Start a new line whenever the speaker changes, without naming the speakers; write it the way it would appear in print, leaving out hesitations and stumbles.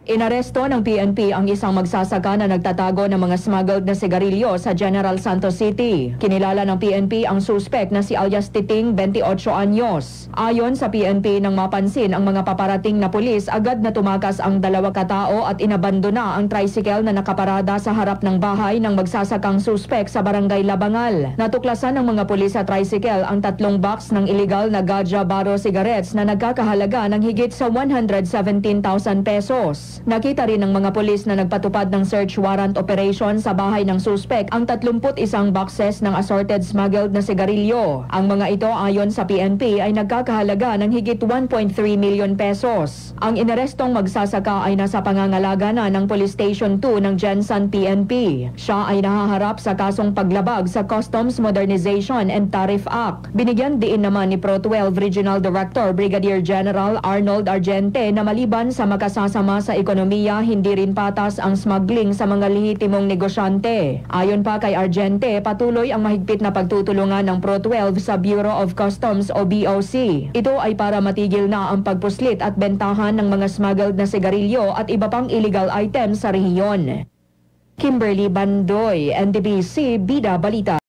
Inaresto ng PNP ang isang magsasaka na nagtatago ng mga smuggled na sigarilyo sa General Santos City. Kinilala ng PNP ang suspect na si alias Titing, 28 anyos. Ayon sa PNP, nang mapansin ang mga paparating na pulis, agad na tumakas ang dalawa katao at inabandona ang tricycle na nakaparada sa harap ng bahay ng magsasakang suspect sa Barangay Labangal. Natuklasan ng mga pulis sa tricycle ang 3 box ng illegal na Gajah Baro cigarettes na nagkakahalaga ng higit sa 117,000 pesos. Nakita rin ng mga pulis na nagpatupad ng search warrant operation sa bahay ng suspect ang 31 boxes ng assorted smuggled na sigarilyo. Ang mga ito ayon sa PNP ay nagkakahalaga ng higit 1.3 million pesos. Ang inarestong magsasaka ay nasa pangangalaga na ng Police Station 2 ng Jensan PNP. Siya ay nahaharap sa kasong paglabag sa Customs Modernization and Tariff Act. Binigyan diin naman ni Pro 12 Regional Director Brigadier General Arnold Argente na maliban sa makasasama sa ekonomiya, hindi rin patas ang smuggling sa mga lehitimong negosyante. Ayon pa kay Argente, patuloy ang mahigpit na pagtutulungan ng Pro 12 sa Bureau of Customs o BOC. Ito ay para matigil na ang pagpuslit at bentahan ng mga smuggled na sigarilyo at iba pang illegal items sa rehiyon. Kimberly Bandoy, NTBC, Bida Balita.